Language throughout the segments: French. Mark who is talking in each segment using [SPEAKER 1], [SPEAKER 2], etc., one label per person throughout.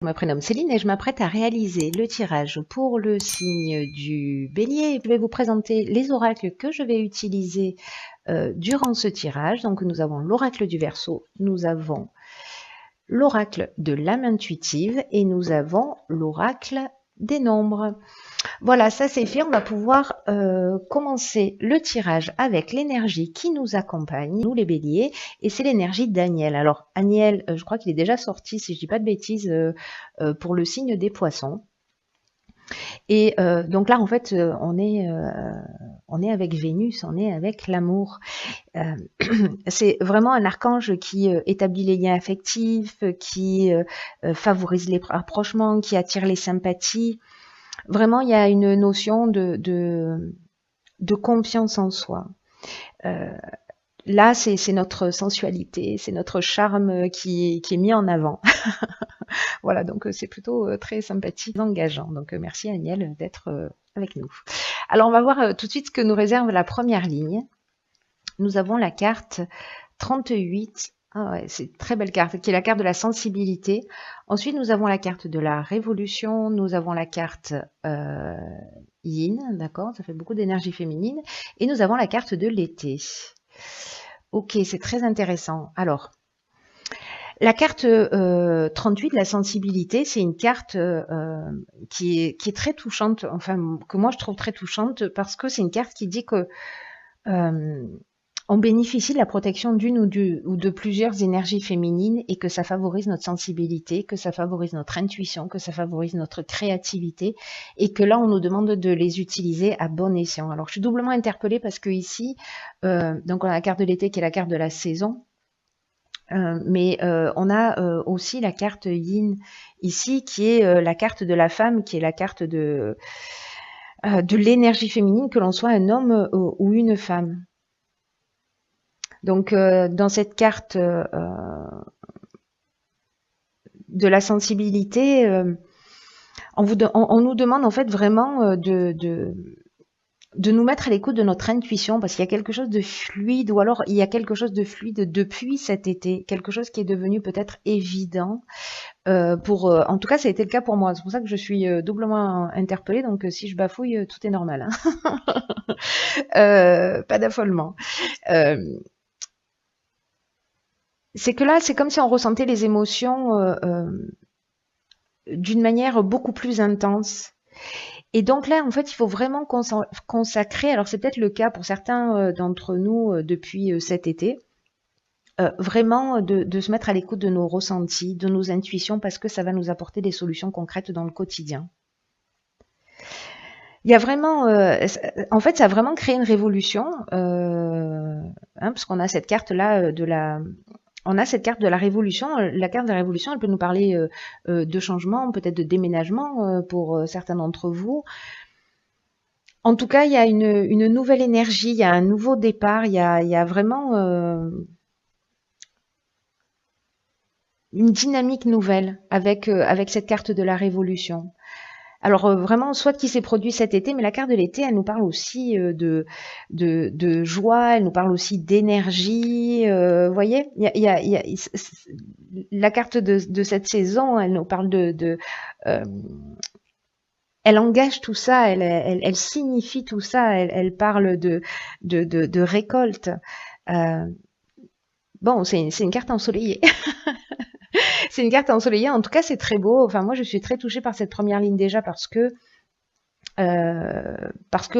[SPEAKER 1] Je me prénomme Céline et je m'apprête à réaliser le tirage pour le signe du Bélier. Je vais vous présenter les oracles que je vais utiliser durant ce tirage. Donc nous avons l'oracle du Verseau, nous avons l'oracle de l'âme intuitive et nous avons l'oracle des nombres. Voilà, ça c'est fait. On va pouvoir commencer le tirage avec l'énergie qui nous accompagne, nous les béliers, et c'est l'énergie d'Aniel. Alors Aniel, je crois qu'il est déjà sorti, si je dis pas de bêtises, pour le signe des poissons. Et donc là, en fait, on est avec Vénus, on est avec l'amour. C'est vraiment un archange qui établit les liens affectifs, qui favorise les rapprochements, qui attire les sympathies. Vraiment, il y a une notion de confiance en soi. Là, c'est notre sensualité, c'est notre charme qui est mis en avant. Voilà, donc c'est plutôt très sympathique, engageant. Donc merci Aniel d'être avec nous. Alors on va voir tout de suite ce que nous réserve la première ligne. Nous avons la carte 38. Ah ouais, c'est une très belle carte, qui est la carte de la sensibilité. Ensuite, nous avons la carte de la révolution, nous avons la carte yin, d'accord, ça fait beaucoup d'énergie féminine, et nous avons la carte de l'été. Ok, c'est très intéressant. Alors, la carte 38, la sensibilité, c'est une carte qui est très touchante, enfin, que moi je trouve très touchante, parce que c'est une carte qui dit que on bénéficie de la protection d'une ou de plusieurs énergies féminines et que ça favorise notre sensibilité, que ça favorise notre intuition, que ça favorise notre créativité et que là, on nous demande de les utiliser à bon escient. Alors, je suis doublement interpellée parce que ici, donc on a la carte de l'été qui est la carte de la saison, mais on a aussi la carte yin ici qui est la carte de la femme, qui est la carte de l'énergie féminine, que l'on soit un homme ou une femme. Donc, dans cette carte de la sensibilité, on nous demande en fait vraiment de nous mettre à l'écoute de notre intuition, parce qu'il y a quelque chose de fluide, ou alors il y a quelque chose de fluide depuis cet été, quelque chose qui est devenu peut-être évident. En tout cas, ça a été le cas pour moi. C'est pour ça que je suis doublement interpellée. Donc, si je bafouille, tout est normal. Hein. Pas d'affolement. C'est que là, c'est comme si on ressentait les émotions d'une manière beaucoup plus intense. Et donc là, en fait, il faut vraiment consacrer, alors c'est peut-être le cas pour certains d'entre nous depuis cet été, vraiment de se mettre à l'écoute de nos ressentis, de nos intuitions, parce que ça va nous apporter des solutions concrètes dans le quotidien. Il y a vraiment, en fait, ça a vraiment créé une révolution, parce qu'on a cette carte-là on a cette carte de la révolution. La carte de la révolution, elle peut nous parler de changement, peut-être de déménagement pour certains d'entre vous. En tout cas, il y a une nouvelle énergie, il y a un nouveau départ, il y a vraiment une dynamique nouvelle avec cette carte de la révolution. Alors vraiment, soit qui s'est produit cet été, mais la carte de l'été, elle nous parle aussi de joie, elle nous parle aussi d'énergie. Vous voyez, la carte de cette saison, elle nous parle elle engage tout ça, elle signifie tout ça, elle parle de récolte. Bon, c'est une carte ensoleillée. C'est une carte ensoleillée. En tout cas, c'est très beau. Enfin, moi, je suis très touchée par cette première ligne déjà parce que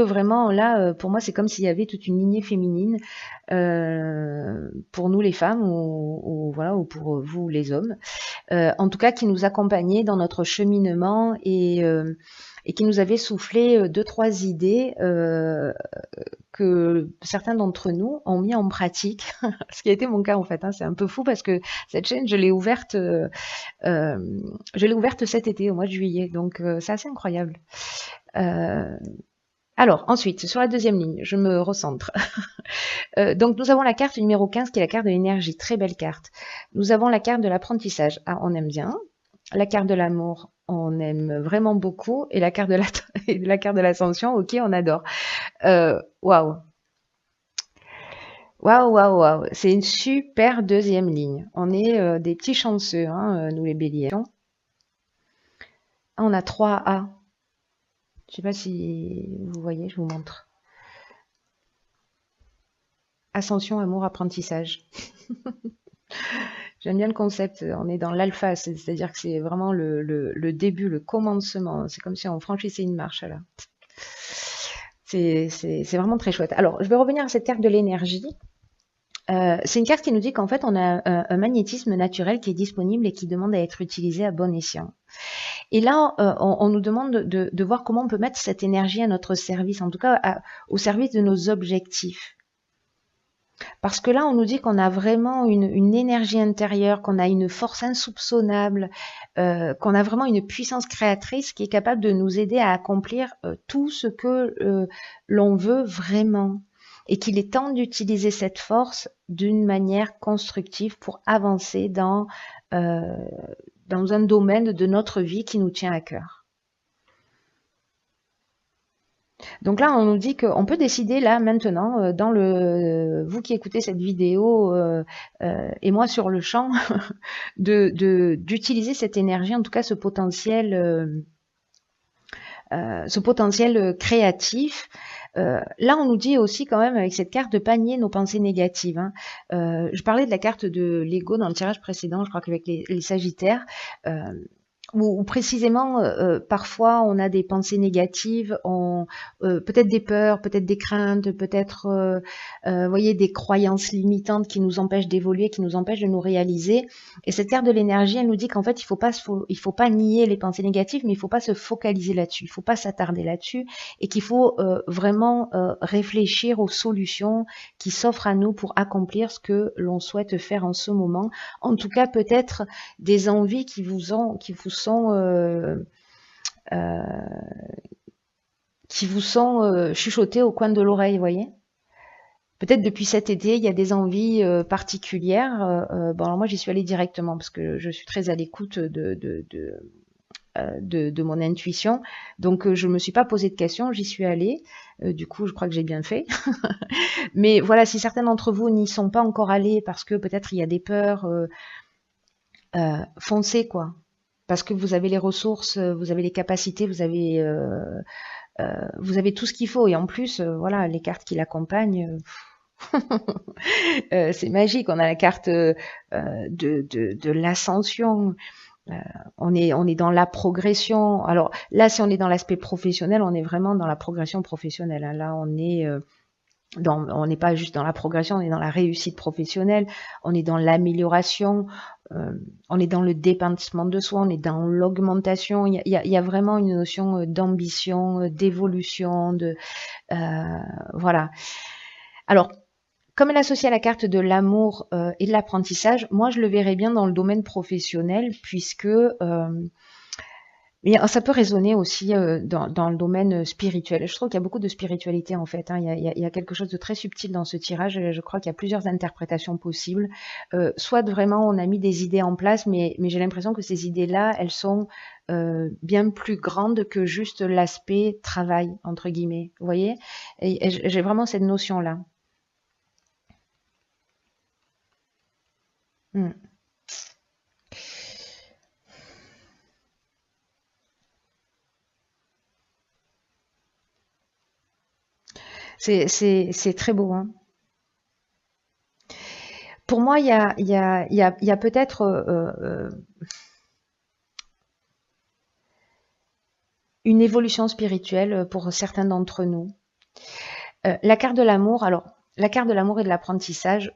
[SPEAKER 1] vraiment là, pour moi, c'est comme s'il y avait toute une lignée féminine pour nous les femmes ou voilà, ou pour vous les hommes, en tout cas qui nous accompagnait dans notre cheminement et qui nous avait soufflé deux trois idées que certains d'entre nous ont mis en pratique, ce qui a été mon cas en fait. Hein. C'est un peu fou parce que cette chaîne, je l'ai ouverte cet été, au mois de juillet, donc c'est assez incroyable. Alors, ensuite, sur la deuxième ligne, je me recentre. Donc, nous avons la carte numéro 15 qui est la carte de l'énergie. Très belle carte. Nous avons la carte de l'apprentissage. Ah, on aime bien. La carte de l'amour, on aime vraiment beaucoup. Et la carte de l'ascension, ok, on adore. Waouh. Waouh, waouh, waouh. C'est une super deuxième ligne. On est des petits chanceux, hein, nous les béliers. Ah, on a 3 A. Je sais pas si vous voyez, je vous montre. Ascension, amour, apprentissage. J'aime bien le concept. On est dans l'alpha, c'est-à-dire que c'est vraiment le début, le commencement. C'est comme si on franchissait une marche là. C'est vraiment très chouette. Alors, je vais revenir à cette carte de l'énergie. C'est une carte qui nous dit qu'en fait, on a un magnétisme naturel qui est disponible et qui demande à être utilisé à bon escient. Et là, on nous demande de voir comment on peut mettre cette énergie à notre service, en tout cas au service de nos objectifs. Parce que là, on nous dit qu'on a vraiment une énergie intérieure, qu'on a une force insoupçonnable, qu'on a vraiment une puissance créatrice qui est capable de nous aider à accomplir tout ce que l'on veut vraiment. Et qu'il est temps d'utiliser cette force d'une manière constructive pour avancer dans un domaine de notre vie qui nous tient à cœur. Donc là, on nous dit qu'on peut décider là maintenant, vous qui écoutez cette vidéo et moi sur le champ, d'utiliser cette énergie, en tout cas ce potentiel créatif. Là, on nous dit aussi quand même avec cette carte de pas nier nos pensées négatives. Hein. Je parlais de la carte de l'ego dans le tirage précédent, je crois qu'avec les Sagittaires. Ou précisément, parfois on a des pensées négatives, peut-être des peurs, peut-être des craintes, peut-être, voyez, des croyances limitantes qui nous empêchent d'évoluer, qui nous empêchent de nous réaliser. Et cette carte de l'énergie, elle nous dit qu'en fait, il faut pas nier les pensées négatives, mais il faut pas se focaliser là-dessus, il faut pas s'attarder là-dessus, et qu'il faut vraiment réfléchir aux solutions qui s'offrent à nous pour accomplir ce que l'on souhaite faire en ce moment. En tout cas, peut-être des envies qui vous sont chuchotées au coin de l'oreille, vous voyez. Peut-être depuis cet été, il y a des envies particulières. Bon, alors moi, j'y suis allée directement parce que je suis très à l'écoute de mon intuition. Donc, je me suis pas posé de questions, j'y suis allée. Du coup, je crois que j'ai bien fait. Mais voilà, si certains d'entre vous n'y sont pas encore allés parce que peut-être il y a des peurs, foncez quoi. Parce que vous avez les ressources, vous avez les capacités, vous avez tout ce qu'il faut. Et en plus, voilà, les cartes qui l'accompagnent, c'est magique. On a la carte de l'ascension. On est dans la progression. Alors là, si on est dans l'aspect professionnel, on est vraiment dans la progression professionnelle. Hein. Là, on n'est pas juste dans la progression, on est dans la réussite professionnelle, on est dans l'amélioration, on est dans le dépassement de soi, on est dans l'augmentation. Il y a vraiment une notion d'ambition, d'évolution, voilà. Alors, comme elle est associée à la carte de l'amour et de l'apprentissage, moi je le verrais bien dans le domaine professionnel, puisque mais ça peut résonner aussi dans le domaine spirituel. Je trouve qu'il y a beaucoup de spiritualité en fait. Hein. Il y a quelque chose de très subtil dans ce tirage. Je crois qu'il y a plusieurs interprétations possibles. Soit vraiment on a mis des idées en place, mais j'ai l'impression que ces idées-là, elles sont bien plus grandes que juste l'aspect travail, entre guillemets. Vous voyez? Et j'ai vraiment cette notion-là. C'est très beau. Hein. Pour moi, il y a peut-être une évolution spirituelle pour certains d'entre nous. La carte de l'amour, alors la carte de l'amour et de l'apprentissage,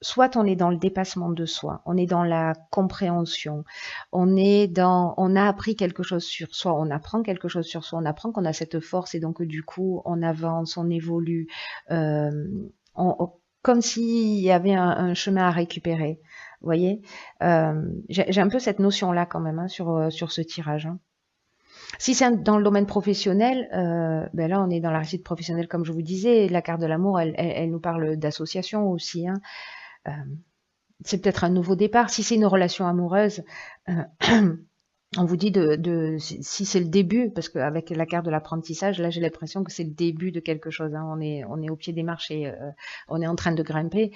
[SPEAKER 1] soit on est dans le dépassement de soi, on est dans la compréhension, on a appris quelque chose sur soi, on apprend quelque chose sur soi, on apprend qu'on a cette force et donc du coup on avance, on évolue, comme s'il y avait un chemin à récupérer. Vous voyez, j'ai un peu cette notion-là quand même hein, sur ce tirage. Hein. Si c'est dans le domaine professionnel, ben là on est dans la réussite professionnelle comme je vous disais. La carte de l'amour, elle nous parle d'association aussi. Hein. C'est peut-être un nouveau départ. Si c'est une relation amoureuse, on vous dit si c'est le début, parce qu'avec la carte de l'apprentissage, là j'ai l'impression que c'est le début de quelque chose. Hein. On est au pied des marches et on est en train de grimper.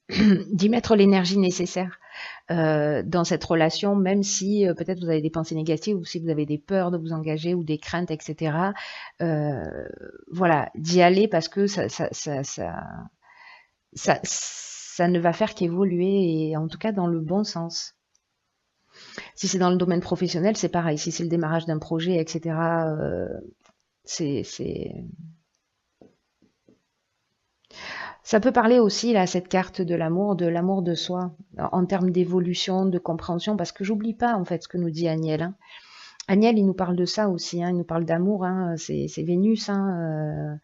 [SPEAKER 1] D'y mettre l'énergie nécessaire. dans cette relation, même si peut-être vous avez des pensées négatives ou si vous avez des peurs de vous engager ou des craintes, etc. Voilà, d'y aller parce que ça ne va faire qu'évoluer et en tout cas dans le bon sens. Si c'est dans le domaine professionnel, c'est pareil. Si c'est le démarrage d'un projet, etc., c'est ça peut parler aussi, là, cette carte de l'amour de soi, en termes d'évolution, de compréhension, parce que j'oublie pas, en fait, ce que nous dit Agnel. Hein. Agnel, il nous parle de ça aussi, hein, il nous parle d'amour, hein, c'est Vénus, hein,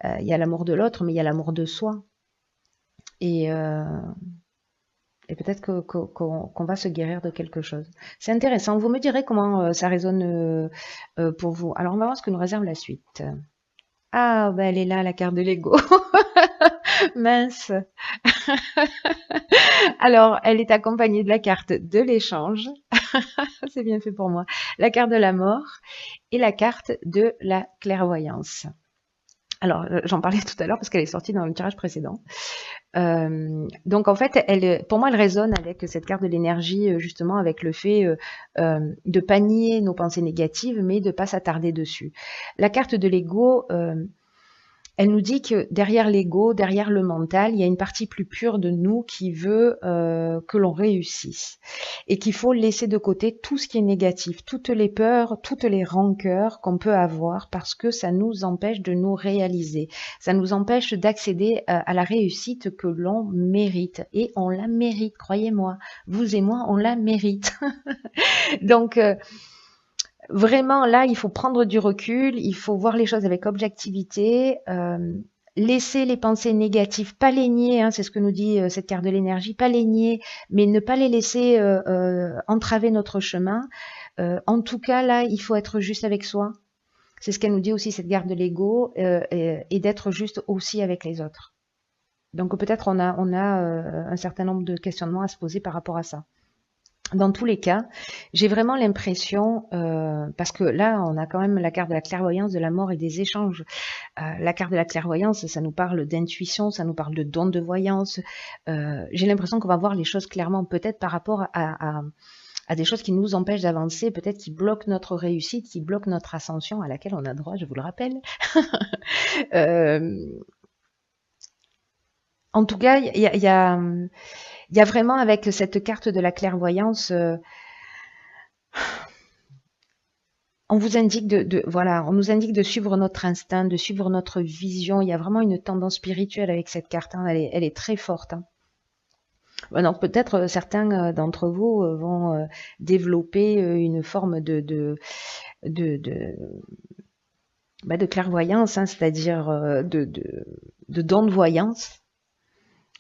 [SPEAKER 1] il y a l'amour de l'autre, mais il y a l'amour de soi. Et peut-être qu'on va se guérir de quelque chose. C'est intéressant. Vous me direz comment ça résonne pour vous. Alors, on va voir ce que nous réserve la suite. Ah, ben elle est là, la carte de l'ego. Mince. Alors, elle est accompagnée de la carte de l'échange. C'est bien fait pour moi. La carte de la mort et la carte de la clairvoyance. Alors, j'en parlais tout à l'heure parce qu'elle est sortie dans le tirage précédent. Donc en fait, pour moi, elle résonne avec cette carte de l'énergie, justement avec le fait de pas nier nos pensées négatives, mais de pas s'attarder dessus. La carte de l'ego, elle nous dit que derrière l'ego, derrière le mental, il y a une partie plus pure de nous qui veut que l'on réussisse et qu'il faut laisser de côté tout ce qui est négatif, toutes les peurs, toutes les rancœurs qu'on peut avoir parce que ça nous empêche de nous réaliser, ça nous empêche d'accéder à la réussite que l'on mérite et on la mérite, croyez-moi, vous et moi, on la mérite. Donc vraiment, là, il faut prendre du recul, il faut voir les choses avec objectivité, laisser les pensées négatives, pas les nier, hein, c'est ce que nous dit cette carte de l'énergie, pas les nier, mais ne pas les laisser entraver notre chemin. En tout cas, là, il faut être juste avec soi. C'est ce qu'elle nous dit aussi, cette carte de l'ego, et d'être juste aussi avec les autres. Donc peut-être on a un certain nombre de questionnements à se poser par rapport à ça. Dans tous les cas, j'ai vraiment l'impression, parce que là, on a quand même la carte de la clairvoyance, de la mort et des échanges. La carte de la clairvoyance, ça nous parle d'intuition, ça nous parle de don de voyance. J'ai l'impression qu'on va voir les choses clairement, peut-être par rapport à des choses qui nous empêchent d'avancer, peut-être qui bloquent notre réussite, qui bloquent notre ascension à laquelle on a droit, je vous le rappelle. En tout cas, il y a vraiment avec cette carte de la clairvoyance, on vous indique on nous indique de suivre notre instinct, de suivre notre vision. Il y a vraiment une tendance spirituelle avec cette carte. Hein. Elle est très forte. Hein. Donc peut-être certains d'entre vous vont développer une forme de clairvoyance, hein, c'est-à-dire de don de voyance,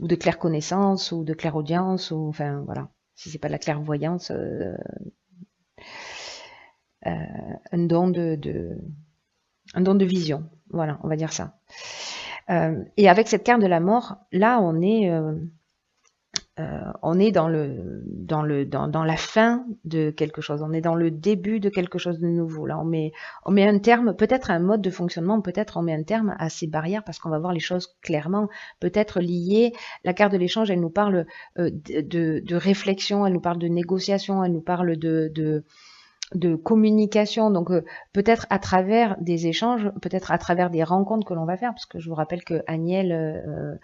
[SPEAKER 1] ou de clairconnaissance, ou de clairaudience, ou enfin voilà. Si c'est pas de la clairvoyance, un don de vision. Voilà, on va dire ça. Et avec cette carte de la mort, là, on est dans la fin de quelque chose. On est dans le début de quelque chose de nouveau. Là, on met un terme, peut-être à un mode de fonctionnement, peut-être on met un terme à ces barrières parce qu'on va voir les choses clairement, peut-être liées. La carte de l'échange, elle nous parle de réflexion, elle nous parle de négociation, elle nous parle de communication, donc peut-être à travers des échanges, peut-être à travers des rencontres que l'on va faire, parce que je vous rappelle que Agnel,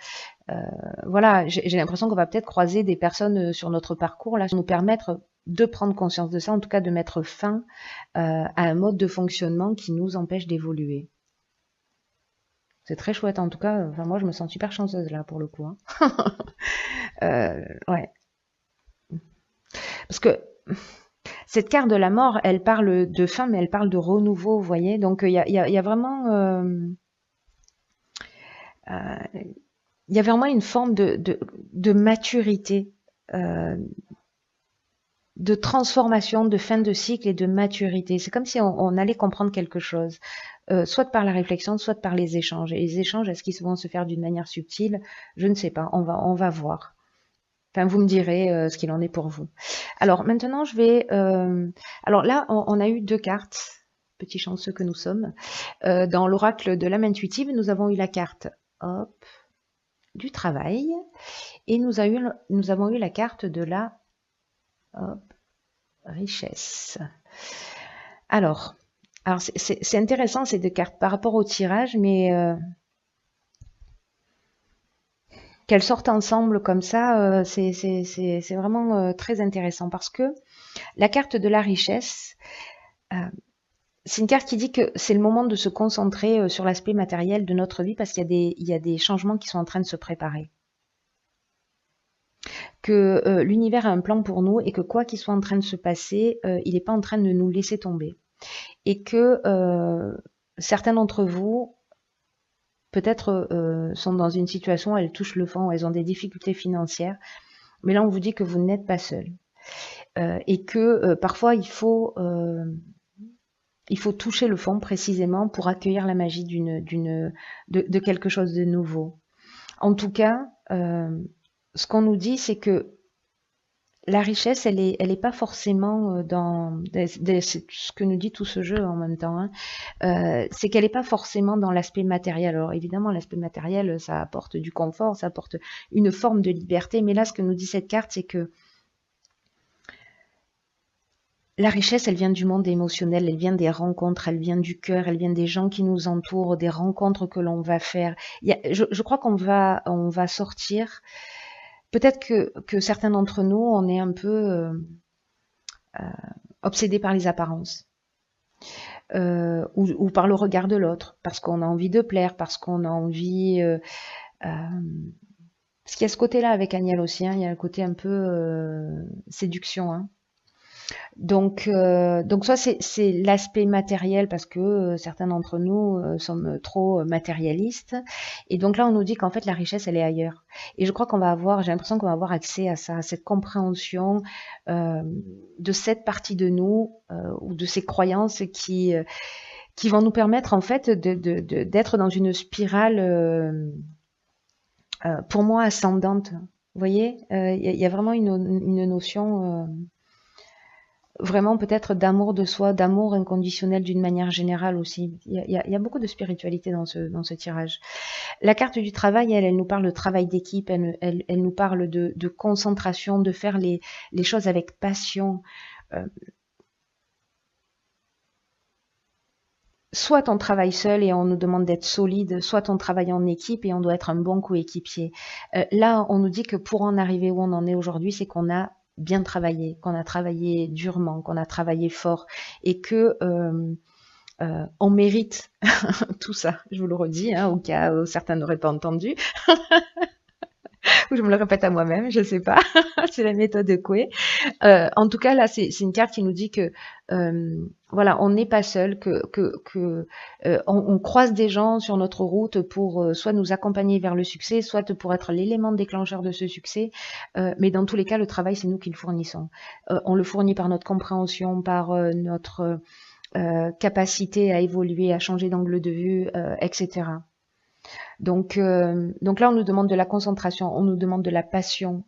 [SPEAKER 1] voilà, j'ai l'impression qu'on va peut-être croiser des personnes sur notre parcours, là, nous permettre de prendre conscience de ça, en tout cas de mettre fin à un mode de fonctionnement qui nous empêche d'évoluer. C'est très chouette, en tout cas, enfin, moi je me sens super chanceuse là pour le coup. Hein. Ouais. Parce que cette carte de la mort, elle parle de fin, mais elle parle de renouveau, vous voyez. Donc il y a vraiment, il y a vraiment une forme de maturité, de transformation, de fin de cycle et de maturité. C'est comme si on allait comprendre quelque chose, soit par la réflexion, soit par les échanges. Et les échanges, est-ce qu'ils vont se faire d'une manière subtile? Je ne sais pas. On va voir. Enfin, vous me direz ce qu'il en est pour vous. Alors maintenant, je vais... alors là, on a eu 2 cartes, petits chanceux que nous sommes. Dans l'oracle de l'âme intuitive, nous avons eu la carte, hop, du travail. Et nous avons eu la carte de la richesse. Alors c'est intéressant ces deux cartes par rapport au tirage, mais qu'elles sortent ensemble comme ça, c'est vraiment très intéressant parce que la carte de la richesse, c'est une carte qui dit que c'est le moment de se concentrer sur l'aspect matériel de notre vie parce qu'il y a des changements qui sont en train de se préparer. Que l'univers a un plan pour nous et que quoi qu'il soit en train de se passer, il n'est pas en train de nous laisser tomber. Et que certains d'entre vous, peut-être, sont dans une situation où elles touchent le fond, où elles ont des difficultés financières, mais là on vous dit que vous n'êtes pas seul. Et que parfois il faut toucher le fond précisément pour accueillir la magie de quelque chose de nouveau. En tout cas, ce qu'on nous dit, c'est que la richesse, elle est pas forcément dans c'est ce que nous dit tout ce jeu en même temps. Hein. C'est qu'elle n'est pas forcément dans l'aspect matériel. Alors évidemment, l'aspect matériel, ça apporte du confort, ça apporte une forme de liberté. Mais là, ce que nous dit cette carte, c'est que la richesse, elle vient du monde émotionnel, elle vient des rencontres, elle vient du cœur, elle vient des gens qui nous entourent, des rencontres que l'on va faire. Je crois qu'on va sortir. Peut-être que certains d'entre nous, on est un peu obsédés par les apparences. Ou par le regard de l'autre, parce qu'on a envie de plaire, parce qu'on a envie... parce qu'il y a ce côté-là avec Agnès aussi, hein, il y a le côté un peu séduction. Hein. Donc soit c'est l'aspect matériel parce que certains d'entre nous sommes trop matérialistes. Et donc là, on nous dit qu'en fait, la richesse, elle est ailleurs. Et je crois qu'on va avoir, j'ai l'impression qu'on va avoir accès à ça, à cette compréhension de cette partie de nous ou de ces croyances qui vont nous permettre en fait d'être dans une spirale, pour moi, ascendante. Vous voyez, il y a vraiment une notion... vraiment peut-être d'amour de soi, d'amour inconditionnel d'une manière générale aussi. Il y a beaucoup de spiritualité dans ce tirage. La carte du travail, elle nous parle de travail d'équipe, elle nous parle de concentration, de faire les choses avec passion. Soit on travaille seul et on nous demande d'être solide, soit on travaille en équipe et on doit être un bon coéquipier. Là, on nous dit que pour en arriver où on en est aujourd'hui, c'est qu'on a bien travaillé, qu'on a travaillé durement, qu'on a travaillé fort et que on mérite tout ça. Je vous le redis, hein, au cas où certains n'auraient pas entendu. Ou je me le répète à moi-même, je sais pas. C'est la méthode de Coué. En tout cas, là, c'est une carte qui nous dit que voilà, on n'est pas seul, on croise des gens sur notre route pour soit nous accompagner vers le succès, soit pour être l'élément déclencheur de ce succès. Mais dans tous les cas, le travail, c'est nous qui le fournissons. On le fournit par notre compréhension, par notre capacité à évoluer, à changer d'angle de vue, etc. Donc là, on nous demande de la concentration, on nous demande de la passion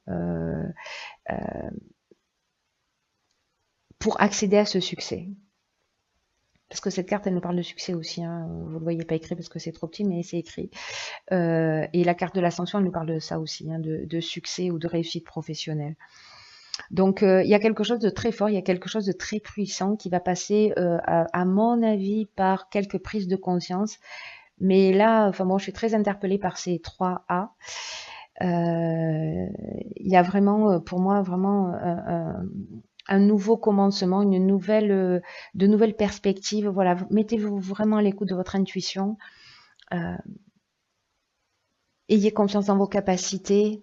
[SPEAKER 1] pour accéder à ce succès. Parce que cette carte, elle nous parle de succès aussi. Hein. Vous ne le voyez pas écrit parce que c'est trop petit, mais c'est écrit. Et la carte de l'ascension, elle nous parle de ça aussi, hein, de succès ou de réussite professionnelle. Donc, il y a quelque chose de très fort, il y a quelque chose de très puissant qui va passer, à mon avis, par quelques prises de conscience. Mais là, enfin bon, je suis très interpellée par ces 3 A. Il y a vraiment, pour moi, vraiment un nouveau commencement, de nouvelles perspectives. Voilà, mettez-vous vraiment à l'écoute de votre intuition. Ayez confiance dans vos capacités.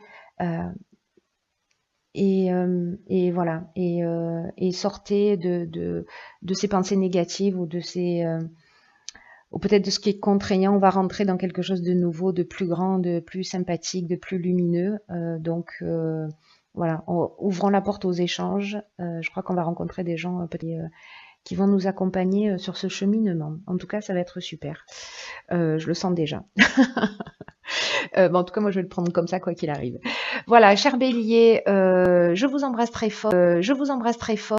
[SPEAKER 1] Et voilà, et sortez de ces pensées négatives ou de ces... ou peut-être de ce qui est contraignant, on va rentrer dans quelque chose de nouveau, de plus grand, de plus sympathique, de plus lumineux. Donc voilà, ouvrons la porte aux échanges. Je crois qu'on va rencontrer des gens qui vont nous accompagner sur ce cheminement. En tout cas, ça va être super. Je le sens déjà. Bon, en tout cas, moi, je vais le prendre comme ça, quoi qu'il arrive. Voilà, cher Bélier, je vous embrasse très fort.